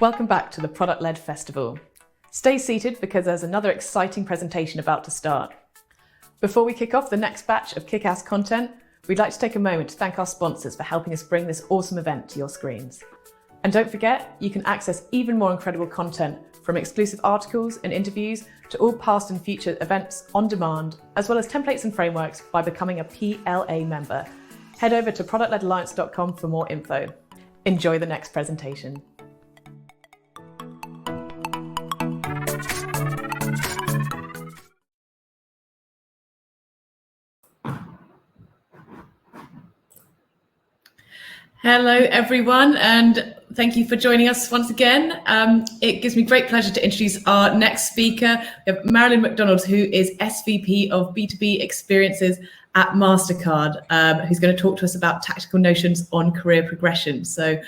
Welcome back to the Product-Led Festival. Stay seated because there's another exciting presentation about to start. Before we kick off the next batch of kick-ass content, we'd like to take a moment to thank our sponsors for helping us bring this awesome event to your screens. And don't forget, you can access even more incredible content from exclusive articles and interviews to all past and future events on demand, as well as templates and frameworks by becoming a PLA member. Head over to productledalliance.com for more info. Enjoy the next presentation. Hello, everyone, and thank you for joining us once again. It gives me great pleasure to introduce our next speaker. We have Marilyn McDonald, who is SVP of B2B Experiences at MasterCard, who's going to talk to us about tactical notions on career progression. So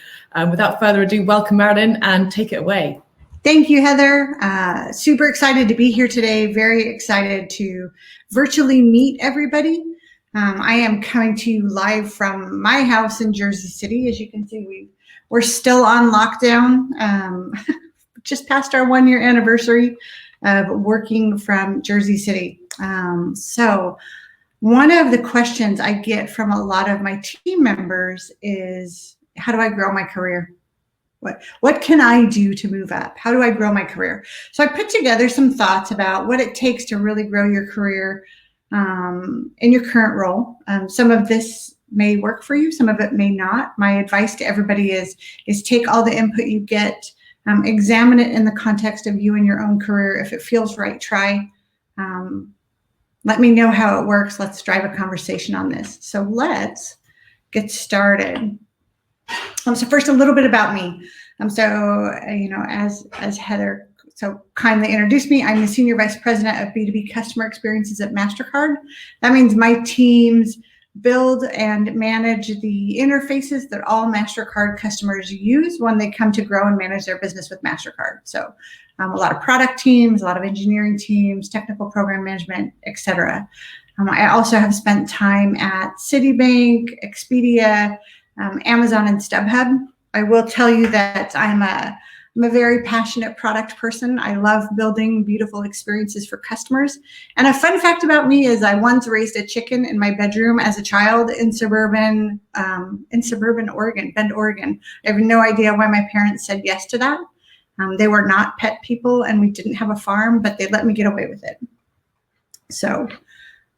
without further ado, welcome, Marilyn, and take it away. Thank you, Heather. Super excited to be here today. Very excited to virtually meet everybody. I am coming to you live from my house in Jersey City. As you can see, we're still on lockdown, just past our 1-year anniversary of working from Jersey City. So one of the questions I get from a lot of my team members is, how do I grow my career? What can I do to move up? How do I grow my career? So I put together some thoughts about what it takes to really grow your career in your current role. Some of this may work for you, some of it may not. My advice to everybody is take all the input you get, examine it in the context of you and your own career. If it feels right, try. Let me know how it works. Let's drive a conversation on this. So let's get started. So first, a little bit about me. As Heather so kindly introduced me, I'm the Senior Vice President of B2B Customer Experiences at MasterCard. That means my teams build and manage the interfaces that all MasterCard customers use when they come to grow and manage their business with MasterCard. So a lot of product teams, a lot of engineering teams, technical program management, etc. I also have spent time at Citibank, Expedia, Amazon, and StubHub. I will tell you that I'm a very passionate product person. I love building beautiful experiences for customers. And a fun fact about me is I once raised a chicken in my bedroom as a child in suburban Oregon, Bend, Oregon. I have no idea why my parents said yes to that. They were not pet people and we didn't have a farm, but they let me get away with it. So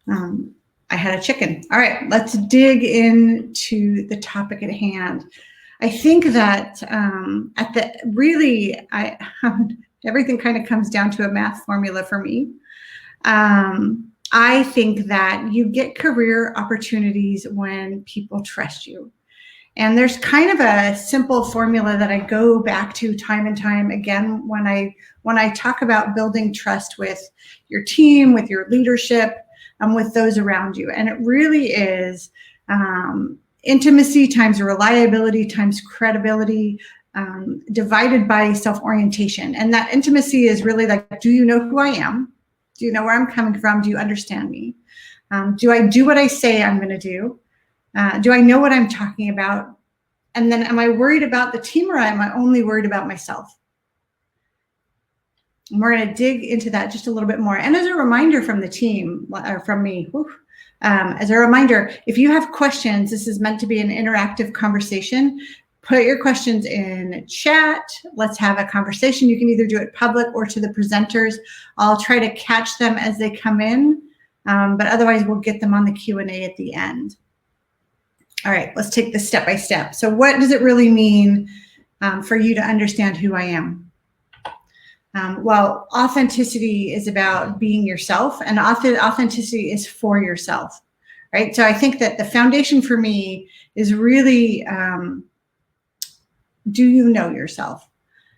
I had a chicken. All right, let's dig into the topic at hand. I think that everything kind of comes down to a math formula for me. I think that you get career opportunities when people trust you. And there's kind of a simple formula that I go back to time and time again when I talk about building trust with your team, with your leadership, with those around you. And it really is intimacy times reliability times credibility divided by self-orientation. And that intimacy is really like, do you know who I am? Do you know where I'm coming from? Do you understand me? Do I do what I say I'm going to do? Do I know what I'm talking about? And then am I worried about the team or am I only worried about myself? And we're going to dig into that just a little bit more. And as a reminder from the team, or from me, as a reminder, if you have questions, this is meant to be an interactive conversation. Put your questions in chat. Let's have a conversation. You can either do it public or to the presenters. I'll try to catch them as they come in, but otherwise we'll get them on the Q&A at the end. All right, let's take this step by step. So what does it really mean for you to understand who I am? Well, authenticity is about being yourself, and authenticity is for yourself, right? So I think that the foundation for me is really, do you know yourself?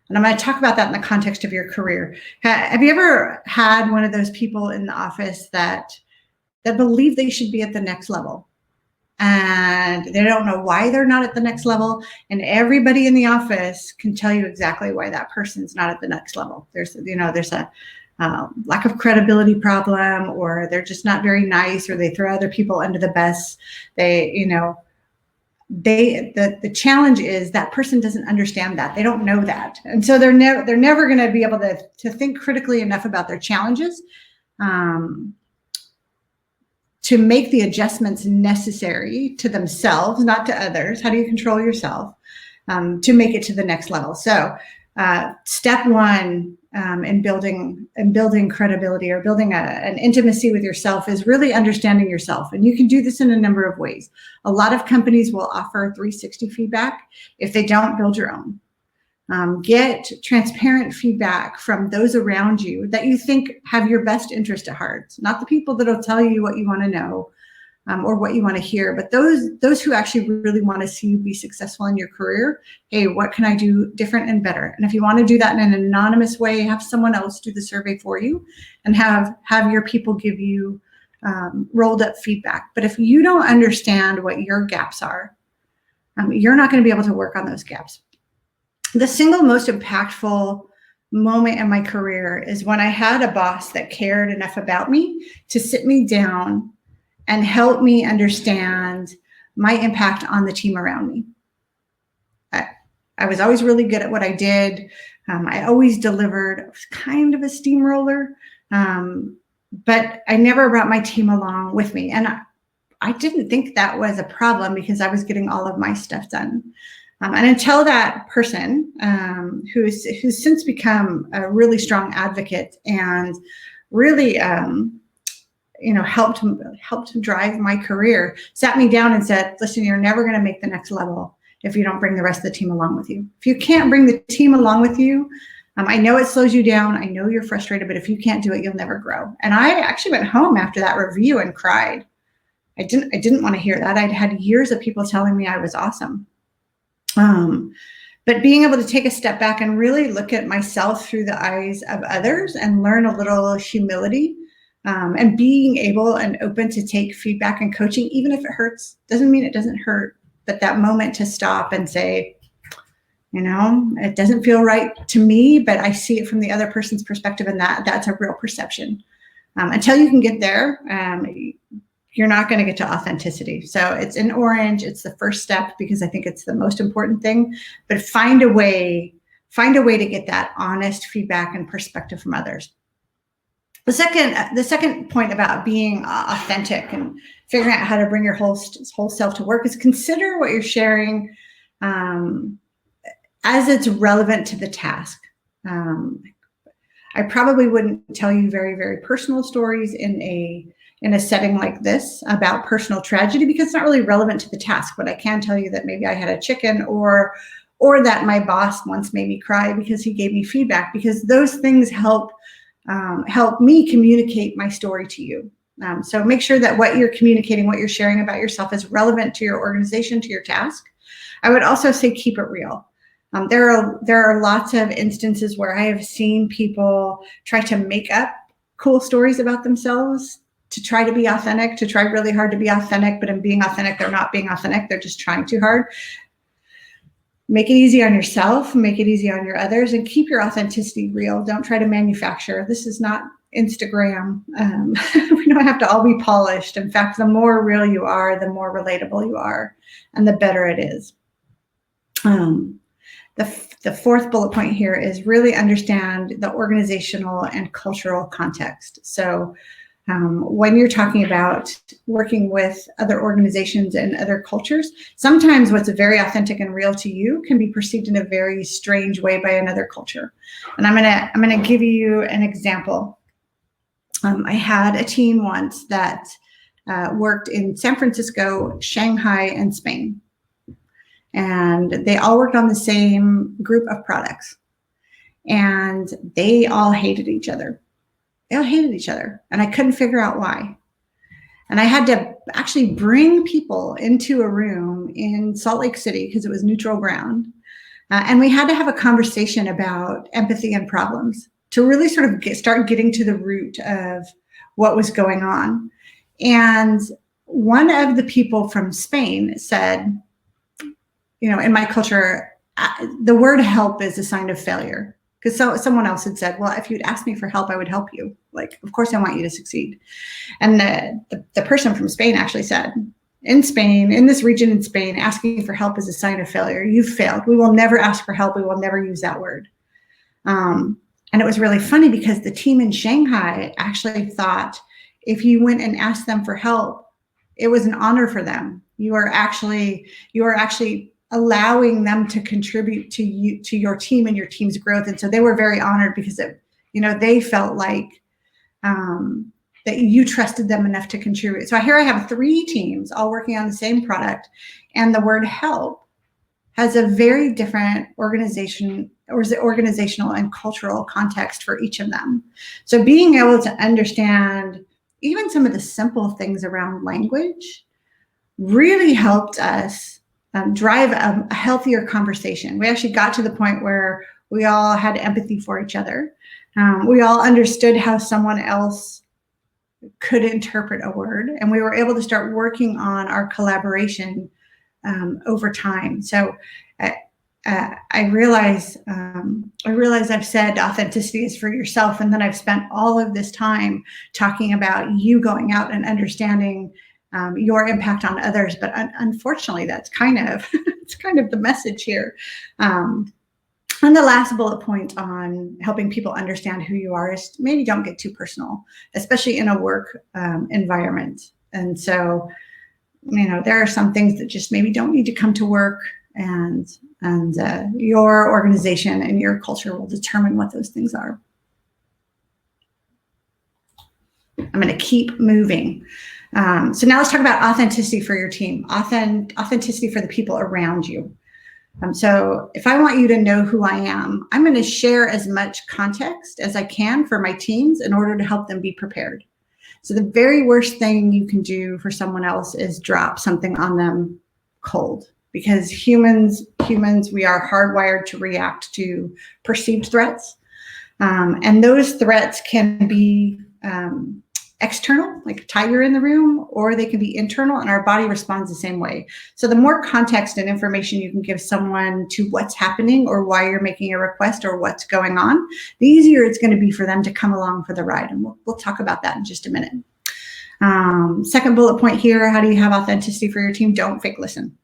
And I'm going to talk about that in the context of your career. Have you ever had one of those people in the office that believe they should be at the next level? And they don't know why they're not at the next level. And everybody in the office can tell you exactly why that person's not at the next level. There's a lack of credibility problem, or they're just not very nice, or they throw other people under the bus. the challenge is that person doesn't understand that. They don't know that. And so they're never going to be able to think critically enough about their challenges to make the adjustments necessary to themselves, not to others. How do you control yourself to make it to the next level? So step one in building credibility or building an intimacy with yourself is really understanding yourself. And you can do this in a number of ways. A lot of companies will offer 360 feedback. If they don't, build your own. Get transparent feedback from those around you that you think have your best interest at heart, not the people that'll tell you what you want to know or what you want to hear, but those who actually really want to see you be successful in your career. Hey, what can I do different and better? And if you want to do that in an anonymous way, have someone else do the survey for you and have your people give you rolled up feedback. But if you don't understand what your gaps are, you're not going to be able to work on those gaps. The single most impactful moment in my career is when I had a boss that cared enough about me to sit me down and help me understand my impact on the team around me. I was always really good at what I did. I always delivered. I was kind of a steamroller, but I never brought my team along with me. And I didn't think that was a problem because I was getting all of my stuff done. And until that person, who's since become a really strong advocate and really, helped drive my career, sat me down and said, listen, you're never going to make the next level if you don't bring the rest of the team along with you. If you can't bring the team along with you, I know it slows you down. I know you're frustrated, but if you can't do it, you'll never grow. And I actually went home after that review and cried. I didn't want to hear that. I'd had years of people telling me I was awesome. But being able to take a step back and really look at myself through the eyes of others and learn a little humility, and being able and open to take feedback and coaching, even if it hurts, doesn't mean it doesn't hurt. But that moment to stop and say, it doesn't feel right to me, but I see it from the other person's perspective, and that's a real perception. Until you can get there, you're not going to get to authenticity. So it's in orange. It's the first step because I think it's the most important thing. But find a way to get that honest feedback and perspective from others. The second point about being authentic and figuring out how to bring your whole self to work is consider what you're sharing as it's relevant to the task. I probably wouldn't tell you very, very personal stories in a setting like this about personal tragedy because it's not really relevant to the task. But I can tell you that maybe I had a chicken or that my boss once made me cry because he gave me feedback, because those things help me communicate my story to you. So make sure that what you're communicating, what you're sharing about yourself is relevant to your organization, to your task. I would also say keep it real. There are lots of instances where I have seen people try to make up cool stories about themselves to try to be authentic, to try really hard to be authentic, but in being authentic, they're not being authentic. They're just trying too hard. Make it easy on yourself, make it easy on your others, and keep your authenticity real. Don't try to manufacture. This is not Instagram. We don't have to all be polished. In fact, the more real you are, the more relatable you are, and the better it is. The fourth bullet point here is really understand the organizational and cultural context. So when you're talking about working with other organizations and other cultures, sometimes what's very authentic and real to you can be perceived in a very strange way by another culture. And I'm gonna give you an example. I had a team once that worked in San Francisco, Shanghai, and Spain. And they all worked on the same group of products. And they all hated each other. They all hated each other. And I couldn't figure out why. And I had to actually bring people into a room in Salt Lake City because it was neutral ground. And we had to have a conversation about empathy and problems to really sort of start getting to the root of what was going on. And one of the people from Spain said, in my culture, the word help is a sign of failure. Because someone else had said, well, if you'd asked me for help, I would help you. Like, of course, I want you to succeed. And the person from Spain actually said, in Spain, in this region in Spain, asking for help is a sign of failure. You've failed. We will never ask for help. We will never use that word. And it was really funny because the team in Shanghai actually thought if you went and asked them for help, it was an honor for them. You are actually allowing them to contribute to you, to your team and your team's growth. And so they were very honored because they felt like that you trusted them enough to contribute. So here I have 3 teams all working on the same product, and the word help has a very different organizational and cultural context for each of them. So being able to understand even some of the simple things around language really helped us drive a healthier conversation. We actually got to the point where we all had empathy for each other. We all understood how someone else could interpret a word, and we were able to start working on our collaboration over time. So I realize I've said authenticity is for yourself, and then I've spent all of this time talking about you going out and understanding your impact on others. But unfortunately, that's kind of it's kind of the message here. And the last bullet point on helping people understand who you are is maybe don't get too personal, especially in a work environment. And so, there are some things that just maybe don't need to come to work, and your organization and your culture will determine what those things are. I'm going to keep moving. So now let's talk about authenticity for your team, authenticity for the people around you. So if I want you to know who I am, I'm going to share as much context as I can for my teams in order to help them be prepared. So the very worst thing you can do for someone else is drop something on them cold, because humans, we are hardwired to react to perceived threats. And those threats can be external, like a tiger in the room, or they can be internal, and our body responds the same way. So the more context and information you can give someone to what's happening or why you're making a request or what's going on, the easier it's going to be for them to come along for the ride. And we'll talk about that in just a minute. Second bullet point here, how do you have authenticity for your team? Don't fake listen.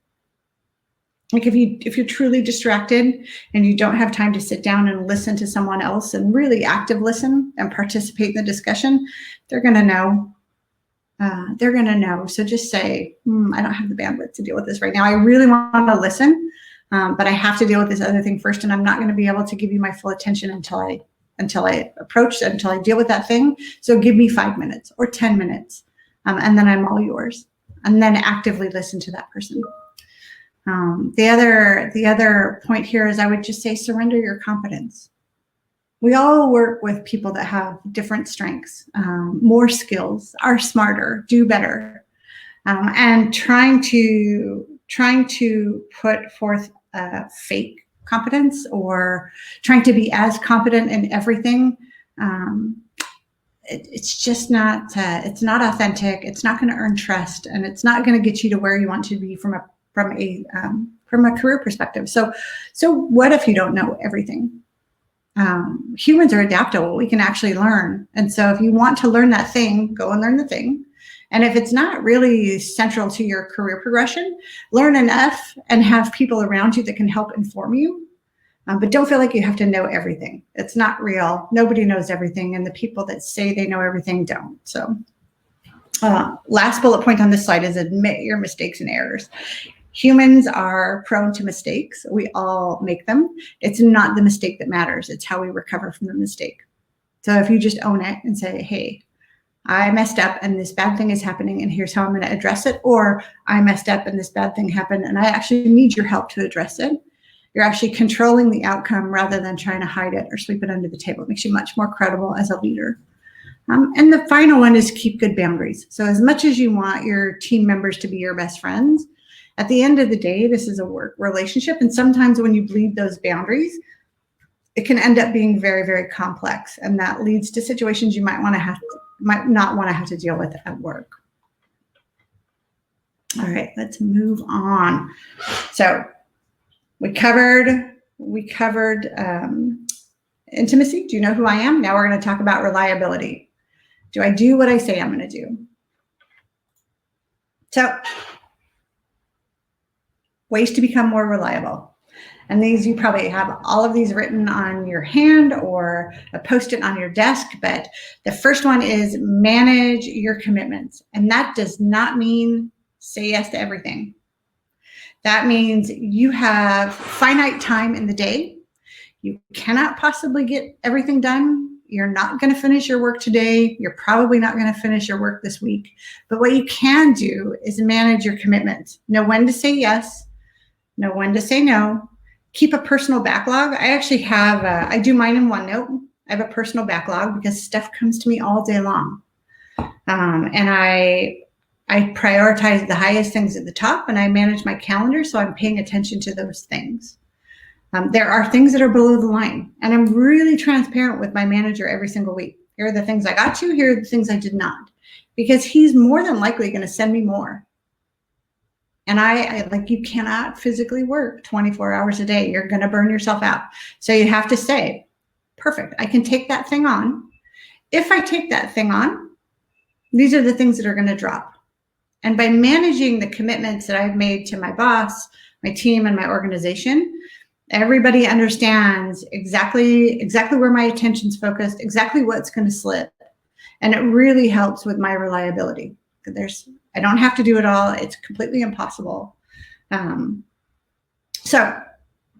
Like if you're truly distracted and you don't have time to sit down and listen to someone else and really active listen and participate in the discussion, they're going to know. They're going to know. So just say, I don't have the bandwidth to deal with this right now. I really want to listen, but I have to deal with this other thing first, and I'm not going to be able to give you my full attention until I deal with that thing. So give me 5 minutes or 10 minutes, and then I'm all yours. And then actively listen to that person. The other point here is I would just say surrender your competence. We all work with people that have different strengths, more skills, are smarter, do better, and trying to put forth fake competence or trying to be as competent in everything. It's just not. It's not authentic. It's not going to earn trust, and it's not going to get you to where you want to be from a career perspective. So what if you don't know everything? Humans are adaptable. We can actually learn. And so if you want to learn that thing, go and learn the thing. And if it's not really central to your career progression, learn enough and have people around you that can help inform you. But don't feel like you have to know everything. It's not real. Nobody knows everything. And the people that say they know everything don't. So last bullet point on this slide is admit your mistakes and errors. Humans are prone to mistakes. We all make them. It's not the mistake that matters. It's how we recover from the mistake. So if you just own it and say, hey, I messed up and this bad thing is happening and here's how I'm going to address it, or I messed up and this bad thing happened and I actually need your help to address it. You're actually controlling the outcome rather than trying to hide it or sweep it under the table. It makes you much more credible as a leader. And the final one is keep good boundaries. So as much as you want your team members to be your best friends, at the end of the day, this is a work relationship. And sometimes when you bleed those boundaries, it can end up being very, very complex. And that leads to situations you might not want to have to deal with at work. All right, let's move on. So we covered intimacy. Do you know who I am? Now we're going to talk about reliability. Do I do what I say I'm going to do? So ways to become more reliable. And these, you probably have all of these written on your hand or a Post-it on your desk, but the first one is manage your commitments. And that does not mean say yes to everything. That means you have finite time in the day. You cannot possibly get everything done. You're not going to finish your work today. You're probably not going to finish your work this week. But what you can do is manage your commitments. Know when to say yes, know when to say no. Keep a personal backlog. I actually have, I do mine in OneNote. I have a personal backlog because stuff comes to me all day long. And I prioritize the highest things at the top, and I manage my calendar so I'm paying attention to those things. There are things that are below the line, and I'm really transparent with my manager every single week. Here are the things I got to, here are the things I did not, because he's more than likely going to send me more. And I like, you cannot physically work 24 hours a day. You're going to burn yourself out. So you have to say, perfect, I can take that thing on. If I take that thing on, these are the things that are going to drop. And by managing the commitments that I've made to my boss, my team, and my organization, everybody understands exactly where my attention's focused, exactly what's going to slip. And it really helps with my reliability. I don't have to do it all. It's completely impossible. So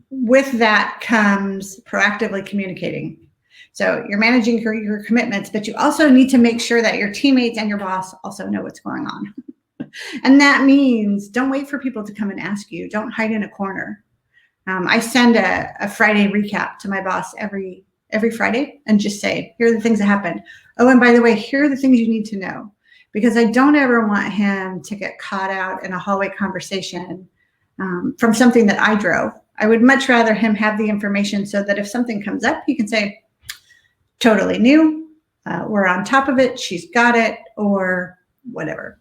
with that comes proactively communicating. So you're managing your commitments, but you also need to make sure that your teammates and your boss also know what's going on. And that means don't wait for people to come and ask you. Don't hide in a corner. I send a Friday recap to my boss every Friday and just say, here are the things that happened. Oh, and by the way, here are the things you need to know. Because I don't ever want him to get caught out in a hallway conversation from something that I drove. I would much rather him have the information so that if something comes up, he can say, totally new, we're on top of it, she's got it, or whatever.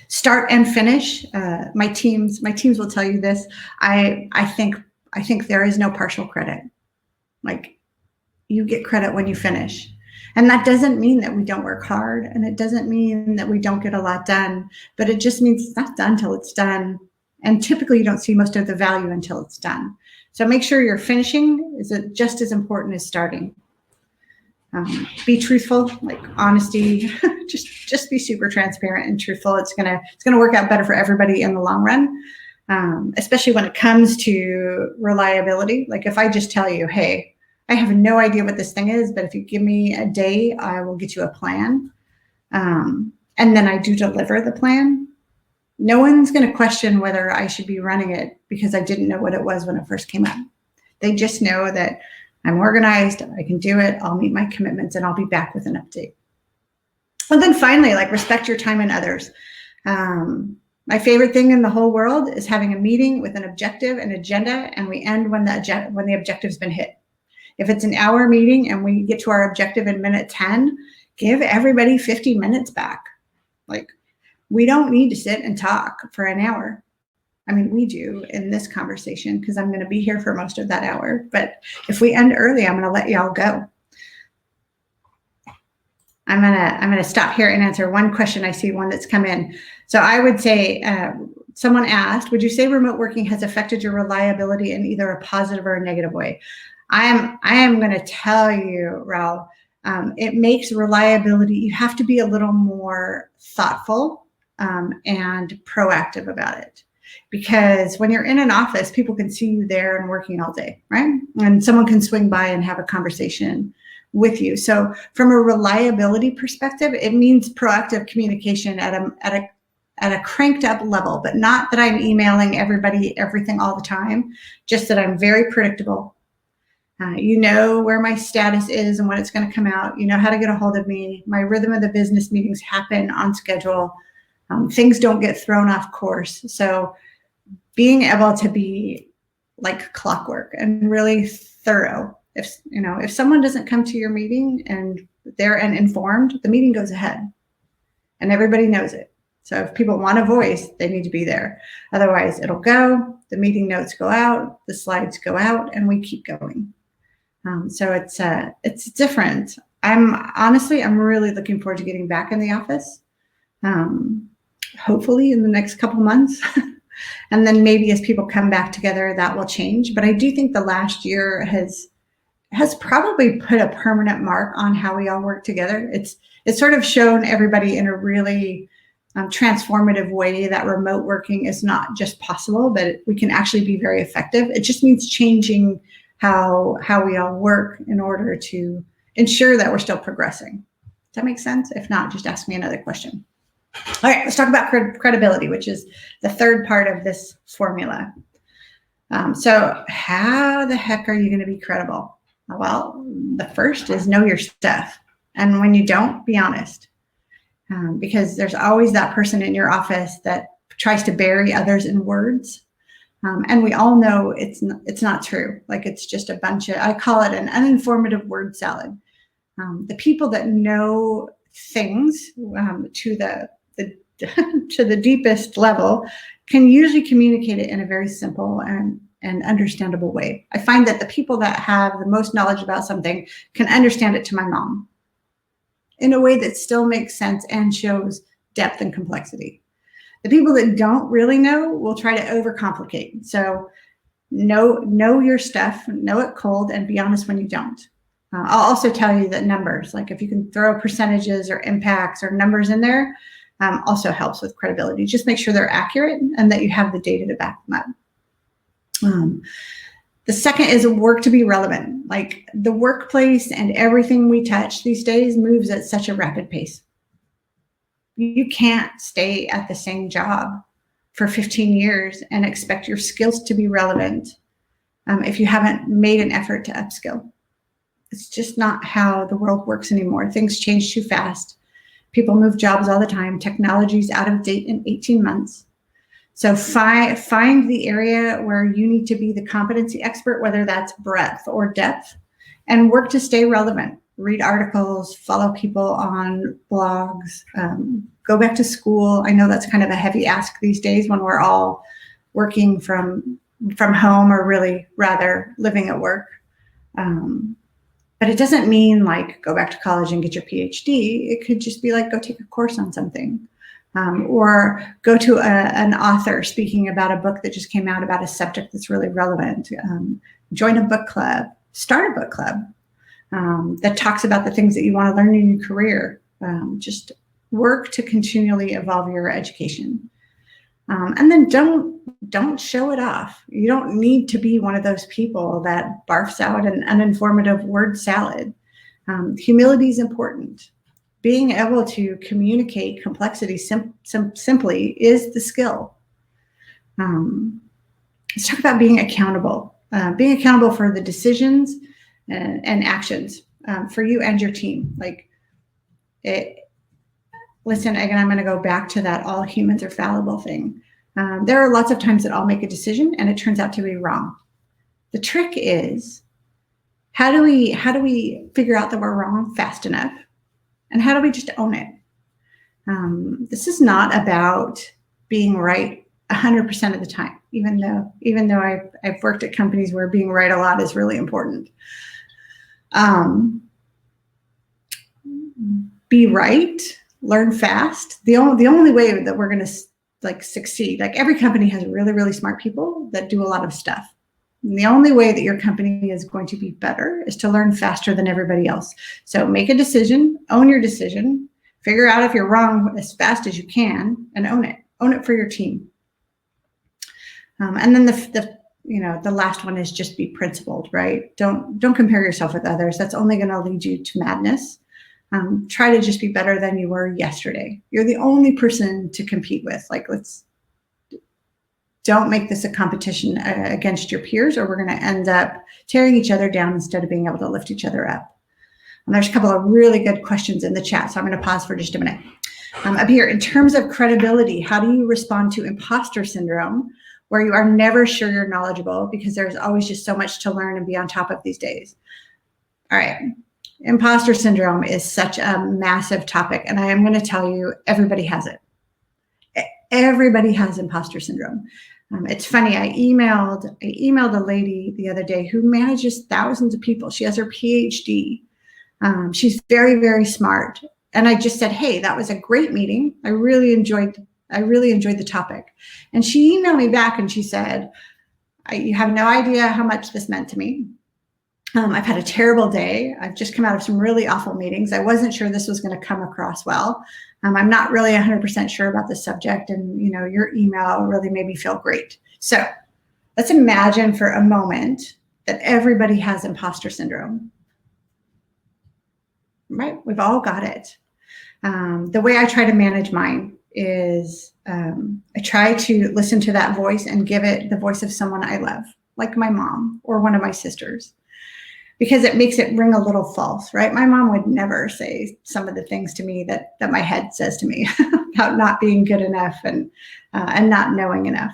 Start and finish. My teams will tell you this. I think there is no partial credit. Like, you get credit when you finish. And that doesn't mean that we don't work hard, and it doesn't mean that we don't get a lot done, but it just means it's not done till it's done. And typically you don't see most of the value until it's done. So make sure you're finishing is just as important as starting. Be truthful, like honesty, just be super transparent and truthful. It's gonna work out better for everybody in the long run, especially when it comes to reliability. Like if I just tell you, hey, I have no idea what this thing is, but if you give me a day, I will get you a plan. And then I do deliver the plan. No one's going to question whether I should be running it because I didn't know what it was when it first came up. They just know that I'm organized, I can do it, I'll meet my commitments, and I'll be back with an update. And then finally, like, respect your time and others. My favorite thing in the whole world is having a meeting with an objective and agenda, and we end when the objective's been hit. If it's an hour meeting and we get to our objective in minute 10, give everybody 50 minutes back. Like, we don't need to sit and talk for an hour. I mean, we do in this conversation because I'm going to be here for most of that hour. But if we end early, I'm going to let y'all go. I'm going to stop here and answer one question. I see one that's come in. So I would say, someone asked, would you say remote working has affected your reliability in either a positive or a negative way? I am going to tell you, Raul, it makes reliability, you have to be a little more thoughtful and proactive about it. Because when you're in an office, people can see you there and working all day, right? And someone can swing by and have a conversation with you. So from a reliability perspective, it means proactive communication at a cranked up level, but not that I'm emailing everybody everything all the time, just that I'm very predictable. You know where my status is and when it's going to come out. You know how to get a hold of me. My rhythm of the business meetings happen on schedule. Things don't get thrown off course. So being able to be like clockwork and really thorough. If someone doesn't come to your meeting and they're uninformed, the meeting goes ahead and everybody knows it. So if people want a voice, they need to be there. Otherwise, it'll go, the meeting notes go out, the slides go out, and we keep going. So it's different. I'm really looking forward to getting back in the office. hopefully in the next couple months. And then maybe as people come back together, that will change. But I do think the last year has probably put a permanent mark on how we all work together. It's sort of shown everybody in a really transformative way that remote working is not just possible, but we can actually be very effective. It just means changing how we all work in order to ensure that we're still progressing. Does that make sense? If not, just ask me another question. All right, let's talk about credibility, which is the third part of this formula. So how the heck are you going to be credible? Well, the first is know your stuff. And when you don't, be honest. Because there's always that person in your office that tries to bury others in words. And we all know it's not true. Like, it's just a bunch of, I call it an uninformative word salad. The people that know things to the to the deepest level can usually communicate it in a very simple and understandable way. I find that the people that have the most knowledge about something can understand it to my mom in a way that still makes sense and shows depth and complexity. The people that don't really know will try to overcomplicate. So know your stuff, know it cold, and be honest when you don't. I'll also tell you that numbers, like if you can throw percentages or impacts or numbers in there, also helps with credibility. Just make sure they're accurate and that you have the data to back them up. The second is work to be relevant. Like, the workplace and everything we touch these days moves at such a rapid pace. You can't stay at the same job for 15 years and expect your skills to be relevant if you haven't made an effort to upskill. It's just not how the world works anymore. Things change too fast. People move jobs all the time. Technology's out of date in 18 months. So find the area where you need to be the competency expert, whether that's breadth or depth, and work to stay relevant. Read articles, follow people on blogs, go back to school. I know that's kind of a heavy ask these days when we're all working from home, or really rather living at work. But it doesn't mean like go back to college and get your PhD. It could just be like go take a course on something. Or go to an author speaking about a book that just came out about a subject that's really relevant. Join a book club, start a book club that talks about the things that you want to learn in your career. Just work to continually evolve your education. And then don't show it off. You don't need to be one of those people that barfs out an uninformative word salad. Humility is important. Being able to communicate complexity simply is the skill. Let's talk about being accountable. Being accountable for the decisions and actions for you and your team. Listen, again, I'm going to go back to that all humans are fallible thing. There are lots of times that I'll make a decision and it turns out to be wrong. The trick is, how do we figure out that we're wrong fast enough? And how do we just own it? This is not about being right 100% of the time, even though I've worked at companies where being right a lot is really important. Be right, learn fast. The only way that we're going to succeed, like every company has really, really smart people that do a lot of stuff. And the only way that your company is going to be better is to learn faster than everybody else. So make a decision, own your decision, figure out if you're wrong as fast as you can, and own it. Own it for your team. And then the last one is just be principled, right? Don't compare yourself with others. That's only going to lead you to madness. Try to just be better than you were yesterday. You're the only person to compete with. Don't make this a competition against your peers, or we're going to end up tearing each other down instead of being able to lift each other up. And there's a couple of really good questions in the chat, so I'm going to pause for just a minute. Up here, in terms of credibility, how do you respond to imposter syndrome, where you are never sure you're knowledgeable because there's always just so much to learn and be on top of these days? All right. Imposter syndrome is such a massive topic, and I am going to tell you, everybody has it. Everybody has imposter syndrome. It's funny. I emailed a lady the other day who manages thousands of people. She has her PhD. She's very, very smart. And I just said, hey, that was a great meeting. I really enjoyed I really enjoyed the topic. And she emailed me back and she said, you have no idea how much this meant to me. I've had a terrible day. I've just come out of some really awful meetings. I wasn't sure this was going to come across well. I'm not really 100% sure about the subject, and your email really made me feel great. So let's imagine for a moment that everybody has imposter syndrome, right? We've all got it. The way I try to manage mine is I try to listen to that voice and give it the voice of someone I love, like my mom or one of my sisters, because it makes it ring a little false, right? My mom would never say some of the things to me that my head says to me about not being good enough and not knowing enough.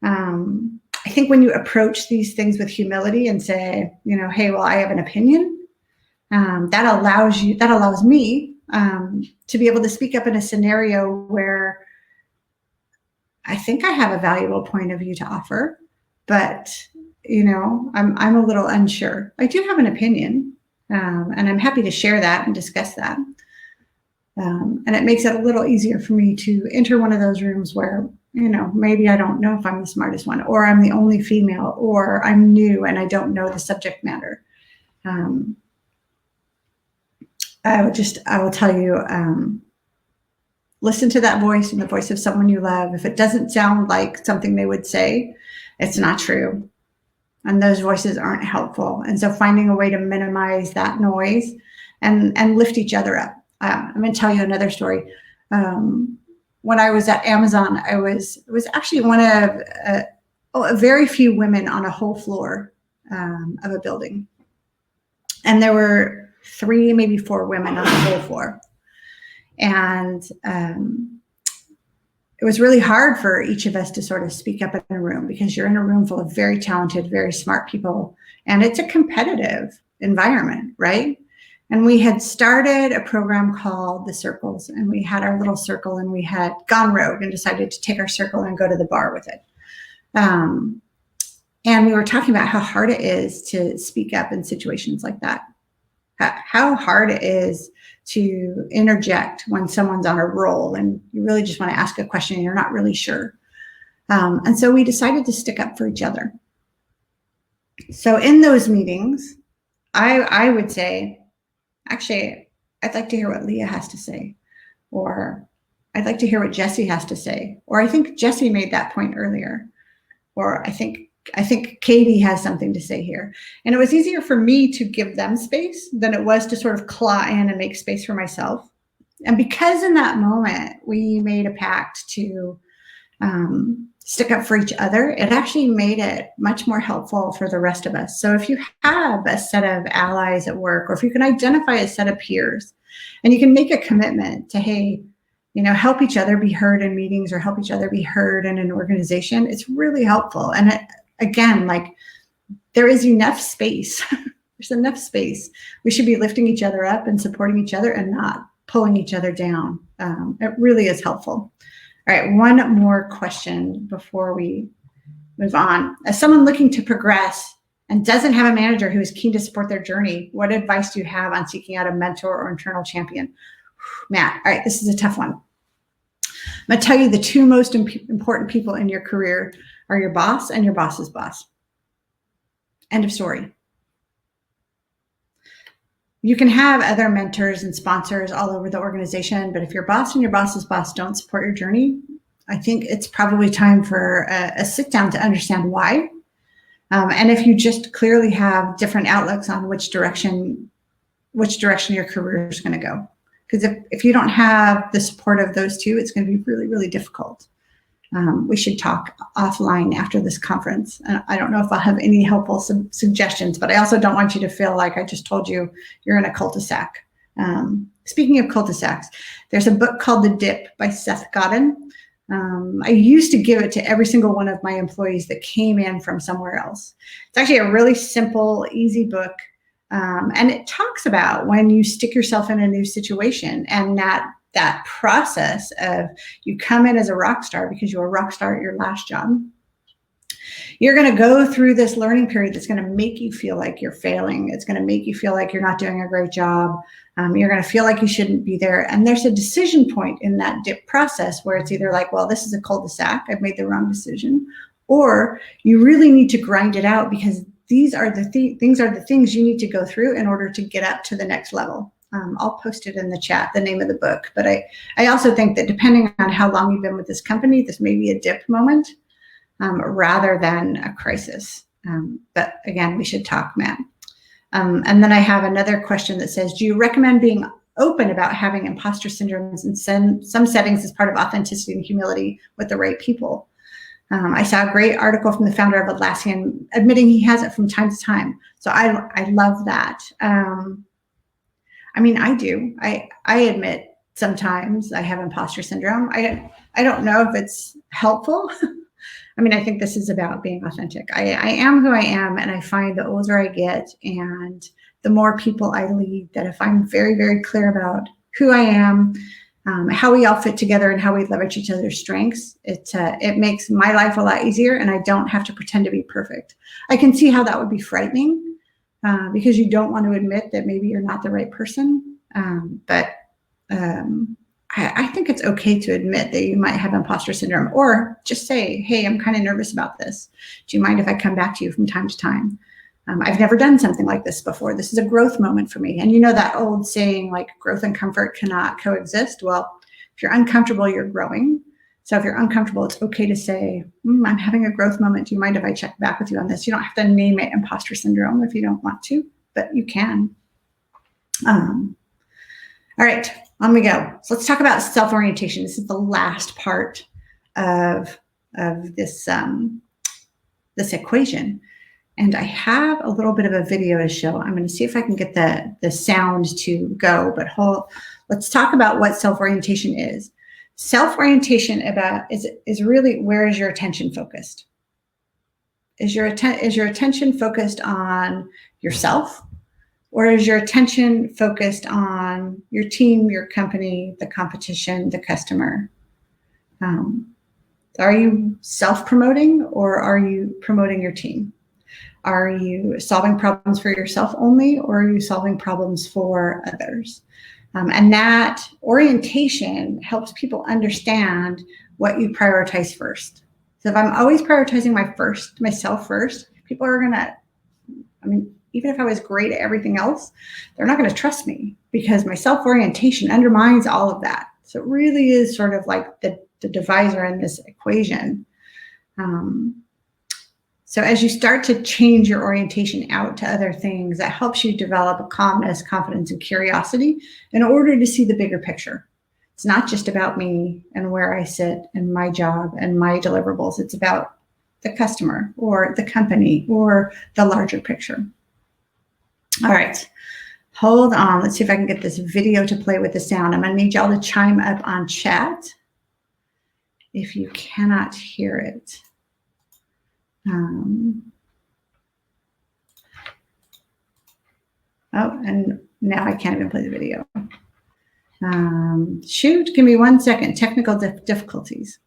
I think when you approach these things with humility and say, hey, well, I have an opinion, that allows me to be able to speak up in a scenario where I think I have a valuable point of view to offer, but I'm a little unsure. I do have an opinion, and I'm happy to share that and discuss that. And it makes it a little easier for me to enter one of those rooms where, maybe I don't know if I'm the smartest one, or I'm the only female, or I'm new and I don't know the subject matter. I will tell you, listen to that voice and the voice of someone you love. If it doesn't sound like something they would say, it's not true. And those voices aren't helpful. And so finding a way to minimize that noise and lift each other up. I'm going to tell you another story. When I was at Amazon, I was actually one of a very few women on a whole floor of a building. And there were 3, maybe 4 women on the whole floor. And it was really hard for each of us to sort of speak up in a room, because you're in a room full of very talented, very smart people, and it's a competitive environment, right? And we had started a program called The Circles, and we had our little circle, and we had gone rogue and decided to take our circle and go to the bar with it. And we were talking about how hard it is to speak up in situations like that, how hard it is to interject when someone's on a roll and you really just want to ask a question and you're not really sure. And so we decided to stick up for each other. So in those meetings, I would say, actually, I'd like to hear what Leah has to say, or I'd like to hear what Jessie has to say, or I think Jessie made that point earlier, or I think Katie has something to say here. And it was easier for me to give them space than it was to sort of claw in and make space for myself. And because in that moment we made a pact to stick up for each other, it actually made it much more helpful for the rest of us. So if you have a set of allies at work, or if you can identify a set of peers and you can make a commitment to, hey, help each other be heard in meetings or help each other be heard in an organization, it's really helpful. And again, like, there is enough space. There's enough space. We should be lifting each other up and supporting each other and not pulling each other down. It really is helpful. All right, one more question before we move on. As someone looking to progress and doesn't have a manager who is keen to support their journey, what advice do you have on seeking out a mentor or internal champion? Matt, all right, this is a tough one. I'm going to tell you the 2 most important people in your career are your boss and your boss's boss. End of story. You can have other mentors and sponsors all over the organization, but if your boss and your boss's boss don't support your journey, I think it's probably time for a sit down to understand why. And if you just clearly have different outlooks on which direction your career is going to go. Because if you don't have the support of those 2, it's going to be really, really difficult. We should talk offline after this conference. And I don't know if I'll have any helpful suggestions, but I also don't want you to feel like I just told you you're in a cul-de-sac. Speaking of cul-de-sacs, there's a book called The Dip by Seth Godin. I used to give it to every single one of my employees that came in from somewhere else. It's actually a really simple, easy book. And it talks about when you stick yourself in a new situation, and that process of you come in as a rock star because you were a rock star at your last job. You're going to go through this learning period that's going to make you feel like you're failing. It's going to make you feel like you're not doing a great job. You're going to feel like you shouldn't be there. And there's a decision point in that dip process where it's either like, well, this is a cul-de-sac, I've made the wrong decision, or you really need to grind it out because these are the things you need to go through in order to get up to the next level. I'll post it in the chat, the name of the book. But I also think that depending on how long you've been with this company, this may be a dip moment rather than a crisis. But again, we should talk, Matt. And then I have another question that says, do you recommend being open about having imposter syndromes in some settings as part of authenticity and humility with the right people? I saw a great article from the founder of Atlassian admitting he has it from time to time. So I love that. I mean, I do. I admit sometimes I have imposter syndrome. I don't know if it's helpful. I mean, I think this is about being authentic. I am who I am, and I find the older I get and the more people I lead, that if I'm very, very clear about who I am, how we all fit together and how we leverage each other's strengths, it makes my life a lot easier, and I don't have to pretend to be perfect. I can see how that would be frightening because you don't want to admit that maybe you're not the right person. But I think it's okay to admit that you might have imposter syndrome, or just say, hey, I'm kind of nervous about this. Do you mind if I come back to you from time to time? I've never done something like this before. This is a growth moment for me. And you know that old saying, like, growth and comfort cannot coexist? Well, if you're uncomfortable, you're growing. So if you're uncomfortable, it's okay to say, I'm having a growth moment. Do you mind if I check back with you on this? You don't have to name it imposter syndrome if you don't want to, but you can. All right, on we go. So let's talk about self-orientation. This is the last part of this, this equation. And I have a little bit of a video to show. I'm going to see if I can get the sound to go, but let's talk about what self-orientation is. Self-orientation is really, where is your attention focused? Is your attention focused on yourself? Or is your attention focused on your team, your company, the competition, the customer? Are you self-promoting, or are you promoting your team? Are you solving problems for yourself only, or are you solving problems for others? And that orientation helps people understand what you prioritize first. So if I'm always prioritizing myself first, people are gonna, even if I was great at everything else, they're not going to trust me because my self-orientation undermines all of that. So it really is sort of like the divisor in this equation. So as you start to change your orientation out to other things, that helps you develop a calmness, confidence, and curiosity in order to see the bigger picture. It's not just about me and where I sit and my job and my deliverables. It's about the customer or the company or the larger picture. All right, hold on. Let's see if I can get this video to play with the sound. I'm going to need y'all to chime up on chat if you cannot hear it. Oh, and now I can't even play the video. Shoot, give me 1 second. Technical difficulties.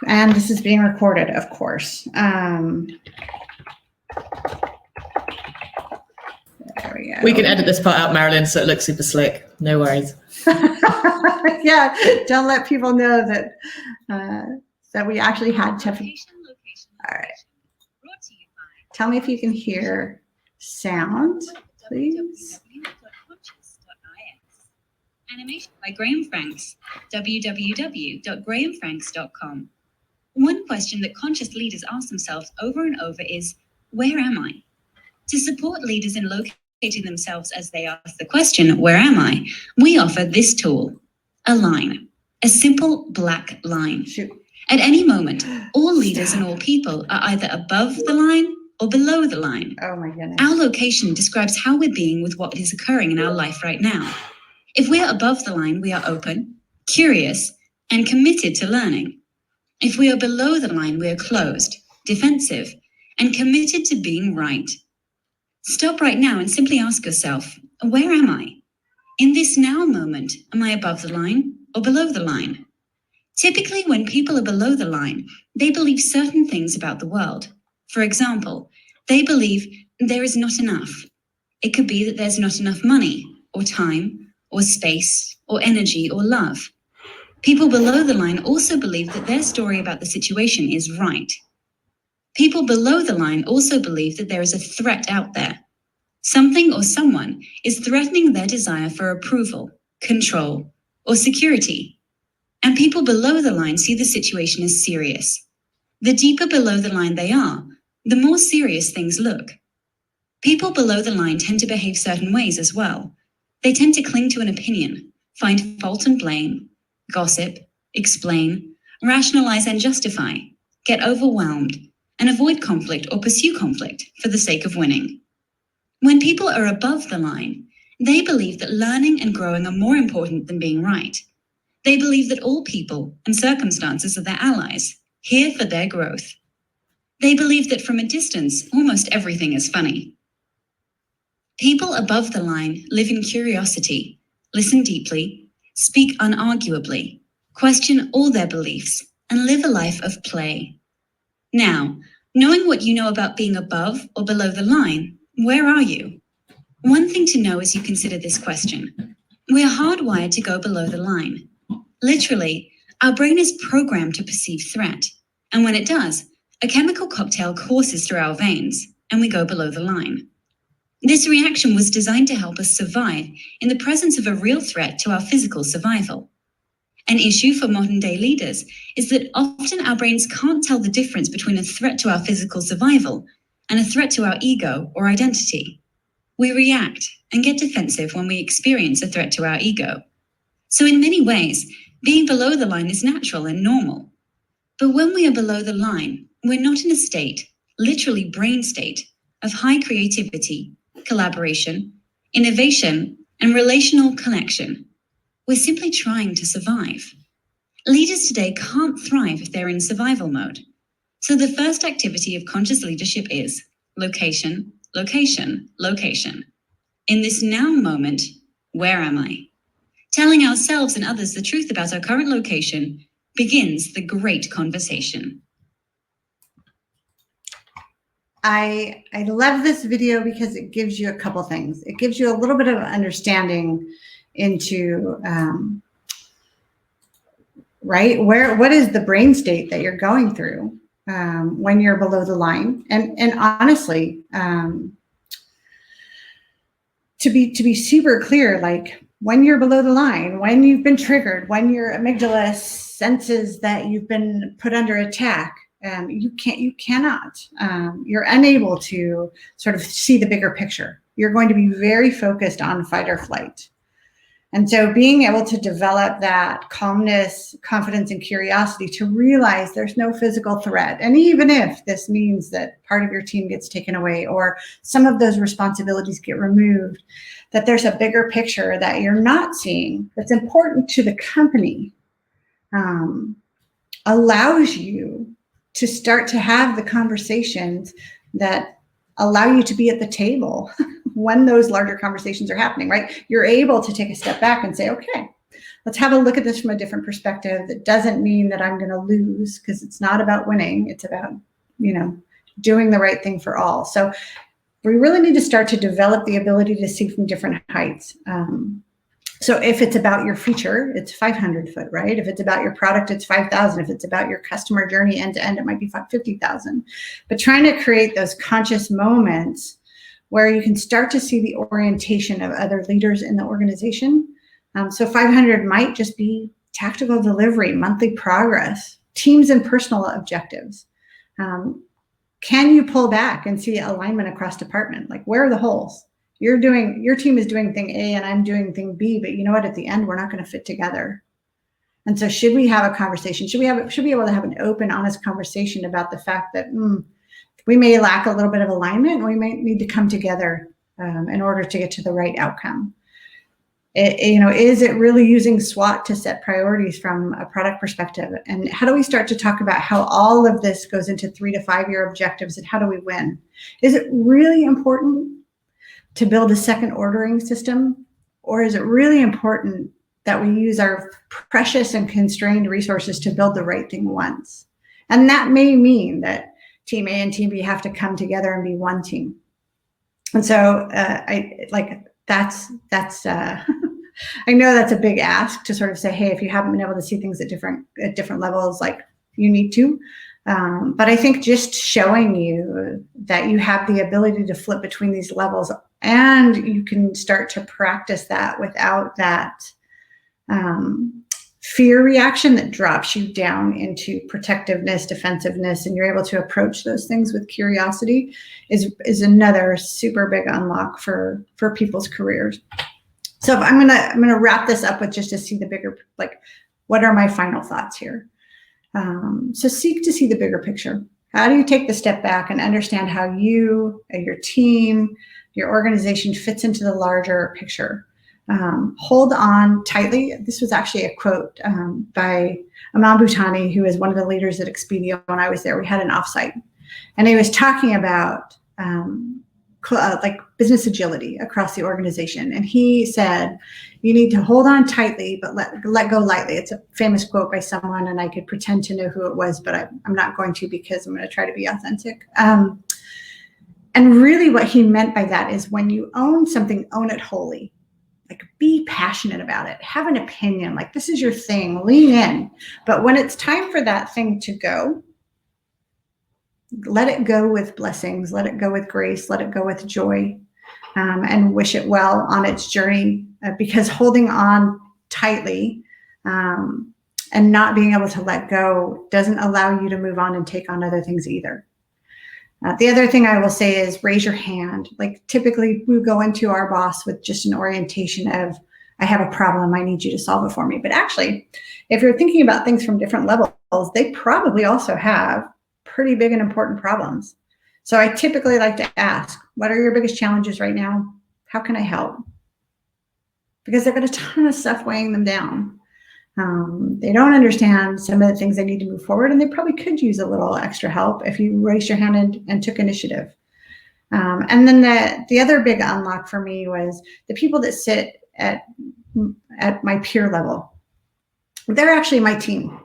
And this is being recorded, of course. There we go. We can edit this part out, Marilyn, so it looks super slick. No worries. Yeah, don't let people know that that we actually had to. All right. Tell me if you can hear sound, please. Animation by Graham Franks, www.grahamfranks.com. One question that conscious leaders ask themselves over and over is, where am I? To support leaders in locating themselves as they ask the question, where am I? We offer this tool, a line, a simple black line. Shoot. At any moment, all leaders and all people are either above the line or below the line. Oh my goodness. Our location describes how we're being with what is occurring in our life right now. If we are above the line, we are open, curious, and committed to learning. If we are below the line, we are closed, defensive, and committed to being right. Stop right now and simply ask yourself, where am I? In this now moment, am I above the line or below the line? Typically, when people are below the line, they believe certain things about the world. For example, they believe there is not enough. It could be that there's not enough money, or time, or space, or energy, or love. People below the line also believe that their story about the situation is right. People below the line also believe that there is a threat out there. Something or someone is threatening their desire for approval, control, or security. And people below the line see the situation as serious. The deeper below the line they are, the more serious things look. People below the line tend to behave certain ways as well. They tend to cling to an opinion, find fault and blame, gossip, explain, rationalize and justify, get overwhelmed, and avoid conflict or pursue conflict for the sake of winning. When people are above the line, they believe that learning and growing are more important than being right. They believe that all people and circumstances are their allies, here for their growth. They believe that from a distance, almost everything is funny. People above the line live in curiosity, listen deeply, speak unarguably, question all their beliefs, and live a life of play. Now, knowing what you know about being above or below the line, where are you? One thing to know as you consider this question: we are hardwired to go below the line. Literally, our brain is programmed to perceive threat, and when it does, a chemical cocktail courses through our veins, and we go below the line. This reaction was designed to help us survive in the presence of a real threat to our physical survival. An issue for modern-day leaders is that often our brains can't tell the difference between a threat to our physical survival and a threat to our ego or identity. We react and get defensive when we experience a threat to our ego. So in many ways, being below the line is natural and normal. But when we are below the line, we're not in a state, literally brain state, of high creativity, collaboration, innovation, and relational connection. We're simply trying to survive. Leaders today can't thrive if they're in survival mode. So the first activity of conscious leadership is location, location, location. In this now moment, where am I? Telling ourselves and others the truth about our current location begins the great conversation. I love this video because it gives you a couple things. It gives you a little bit of understanding into, right, what is the brain state that you're going through when you're below the line. And honestly, to be super clear, like when you're below the line, when you've been triggered, when your amygdala senses that you've been put under attack, you're unable to sort of see the bigger picture. You're going to be very focused on fight or flight. And so being able to develop that calmness, confidence, and curiosity to realize there's no physical threat. And even if this means that part of your team gets taken away or some of those responsibilities get removed, that there's a bigger picture that you're not seeing that's important to the company, allows you to start to have the conversations that allow you to be at the table when those larger conversations are happening, right? You're able to take a step back and say, okay, let's have a look at this from a different perspective. That doesn't mean that I'm going to lose, because it's not about winning. It's about, doing the right thing for all. So we really need to start to develop the ability to see from different heights. So if it's about your feature, it's 500 foot, right? If it's about your product, it's 5,000. If it's about your customer journey end to end, it might be 50,000. But trying to create those conscious moments where you can start to see the orientation of other leaders in the organization. So 500 might just be tactical delivery, monthly progress, teams and personal objectives. Can you pull back and see alignment across department? Like, where are the holes? Your team is doing thing A and I'm doing thing B, but you know what? At the end, we're not going to fit together. And so should we have a conversation? Should be able to have an open, honest conversation about the fact that we may lack a little bit of alignment and we may need to come together in order to get to the right outcome. Is it really using SWOT to set priorities from a product perspective? And how do we start to talk about how all of this goes into 3 to 5 year objectives and how do we win? Is it really important to build a second ordering system Or is it really important that we use our precious and constrained resources to build the right thing once? And that may mean that team A and team B have to come together and be one team. And so that's I know that's a big ask to sort of say, hey, if you haven't been able to see things at different levels, like you need to. But I think just showing you that you have the ability to flip between these levels, and you can start to practice that without that fear reaction that drops you down into protectiveness, defensiveness, and you're able to approach those things with curiosity is another super big unlock for people's careers. So if I'm gonna wrap this up with just to see the bigger, like, what are my final thoughts here? So seek to see the bigger picture. How do you take the step back and understand how you, your team, your organization fits into the larger picture? Hold on tightly. This was actually a quote by Aman Bhutani, who is one of the leaders at Expedia. When I was there, we had an offsite, and he was talking about like business agility across the organization. And he said, you need to hold on tightly, but let go lightly. It's a famous quote by someone, and I could pretend to know who it was, but I'm not going to, because I'm going to try to be authentic. And really what he meant by that is, when you own something, own it wholly. Like, be passionate about it, have an opinion, like this is your thing, lean in. But when it's time for that thing to go, let it go with blessings, let it go with grace, let it go with joy, and wish it well on its journey, because holding on tightly and not being able to let go doesn't allow you to move on and take on other things either. The other thing I will say is, raise your hand. Like, typically we go into our boss with just an orientation of, I have a problem, I need you to solve it for me. But actually, if you're thinking about things from different levels, they probably also have pretty big and important problems. So I typically like to ask, what are your biggest challenges right now? How can I help? Because they've got a ton of stuff weighing them down. They don't understand some of the things they need to move forward, and they probably could use a little extra help if you raised your hand and took initiative. And then the other big unlock for me was the people that sit at my peer level. They're actually my team.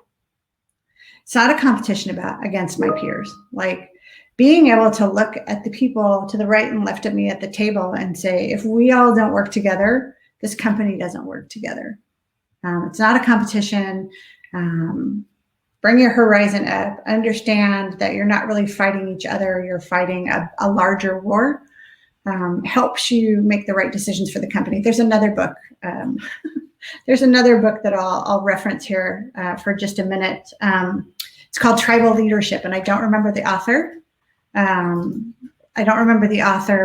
It's not a competition against my peers. Like, being able to look at the people to the right and left of me at the table and say, if we all don't work together, this company doesn't work together. It's not a competition. Bring your horizon up. Understand that you're not really fighting each other. You're fighting a larger war. Helps you make the right decisions for the company. There's another book. There's another book that I'll reference here for just a minute. It's called Tribal Leadership, and I don't remember the author.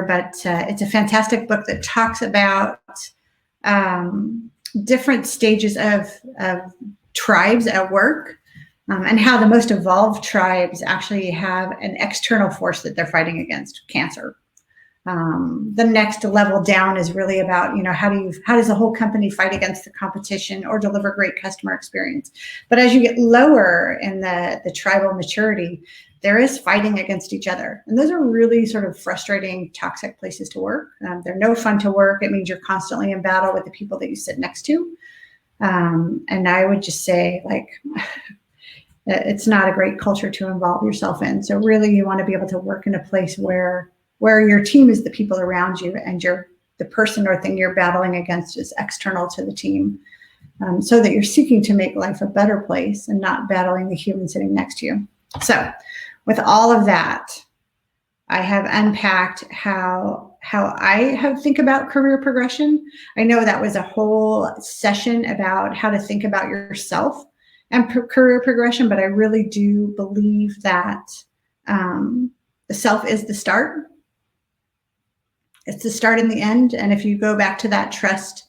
But it's a fantastic book that talks about different stages of tribes at work, and how the most evolved tribes actually have an external force that they're fighting against, cancer. The next level down is really about, how does the whole company fight against the competition or deliver great customer experience? But as you get lower in the tribal maturity, there is fighting against each other. And those are really sort of frustrating, toxic places to work. They're no fun to work. It means you're constantly in battle with the people that you sit next to. And I would just say, like, it's not a great culture to involve yourself in. So really, you want to be able to work in a place where your team is the people around you, and the person or thing you're battling against is external to the team, so that you're seeking to make life a better place and not battling the human sitting next to you. So with all of that, I have unpacked how I think about career progression. I know that was a whole session about how to think about yourself and career progression, but I really do believe that the self is the start. It's the start and the end. And if you go back to that trust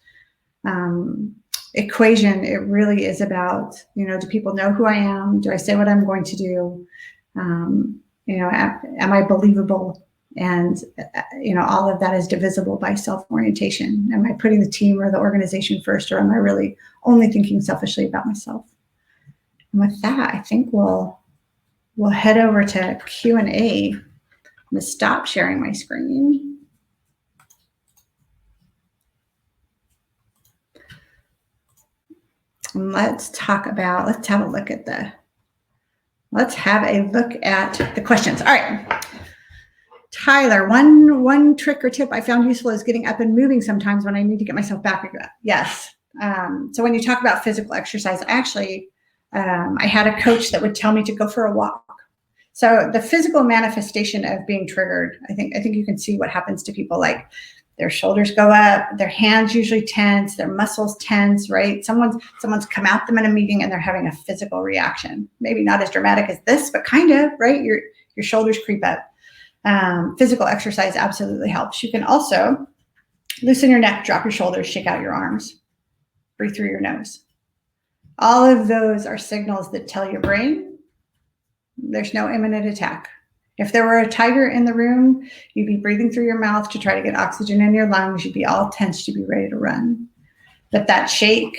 equation, it really is about, do people know who I am? Do I say what I'm going to do? Am I believable? And, all of that is divisible by self-orientation. Am I putting the team or the organization first, or am I really only thinking selfishly about myself? And with that, I think we'll head over to Q&A. I'm going to stop sharing my screen. let's have a look at the questions. All right. Tyler, one trick or tip I found useful is getting up and moving sometimes when I need to get myself back. Yes. So when you talk about physical exercise, actually, I had a coach that would tell me to go for a walk. So the physical manifestation of being triggered, I think you can see what happens to people. Like their shoulders go up, their hands usually tense, their muscles tense, right? Someone's come at them in a meeting and they're having a physical reaction. Maybe not as dramatic as this, but kind of, right? Your shoulders creep up. Physical exercise absolutely helps. You can also loosen your neck, drop your shoulders, shake out your arms, breathe through your nose. All of those are signals that tell your brain there's no imminent attack. If there were a tiger in the room, you'd be breathing through your mouth to try to get oxygen in your lungs. You'd be all tense to be ready to run. But that shake,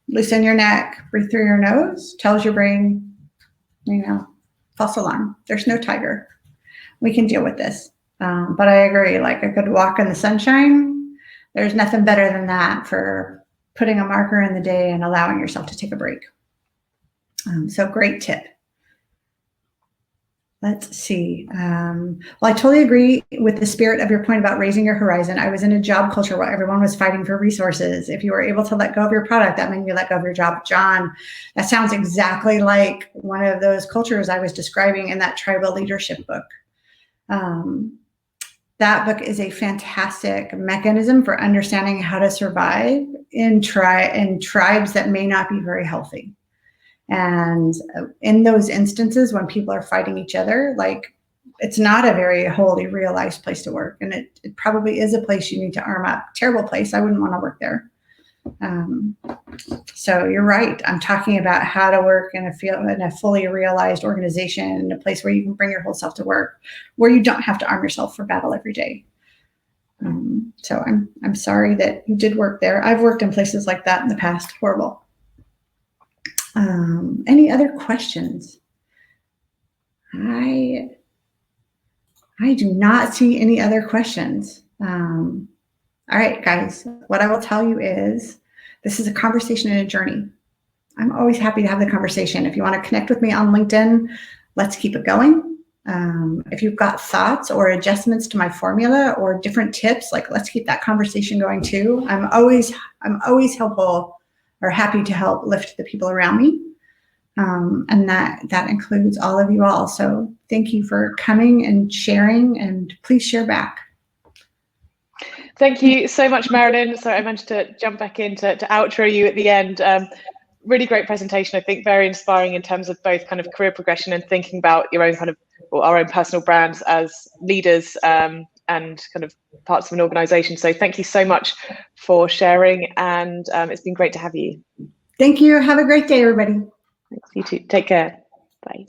loosen your neck, breathe through your nose, tells your brain, false alarm. There's no tiger. We can deal with this. But I agree, like a good walk in the sunshine, there's nothing better than that for putting a marker in the day and allowing yourself to take a break. So great tip. Let's see. Well, I totally agree with the spirit of your point about raising your horizon. I was in a job culture where everyone was fighting for resources. If you were able to let go of your product, that meant you let go of your job. John, that sounds exactly like one of those cultures I was describing in that tribal leadership book. That book is a fantastic mechanism for understanding how to survive in tribes that may not be very healthy. And in those instances, when people are fighting each other, like it's not a very wholly realized place to work. And it probably is a place you need to arm up. Terrible place. I wouldn't want to work there. So you're right. I'm talking about how to work in a fully realized organization, in a place where you can bring your whole self to work, where you don't have to arm yourself for battle every day. So I'm sorry that you did work there. I've worked in places like that in the past. Horrible. Any other questions? I do not see any other questions. All right, guys, what I will tell you is this is a conversation and a journey. I'm always happy to have the conversation. If you want to connect with me on LinkedIn, let's keep it going. If you've got thoughts or adjustments to my formula or different tips, like let's keep that conversation going too. I'm always helpful or happy to help lift the people around me. And that includes all of you all. So thank you for coming and sharing, and please share back. Thank you so much, Marilyn. So I managed to jump back in to outro you at the end. Really great presentation. I think very inspiring in terms of both kind of career progression and thinking about your own our own personal brands as leaders and kind of parts of an organization. So thank you so much for sharing, and it's been great to have you. Thank you. Have a great day, everybody. Thanks, you too. Take care. Bye.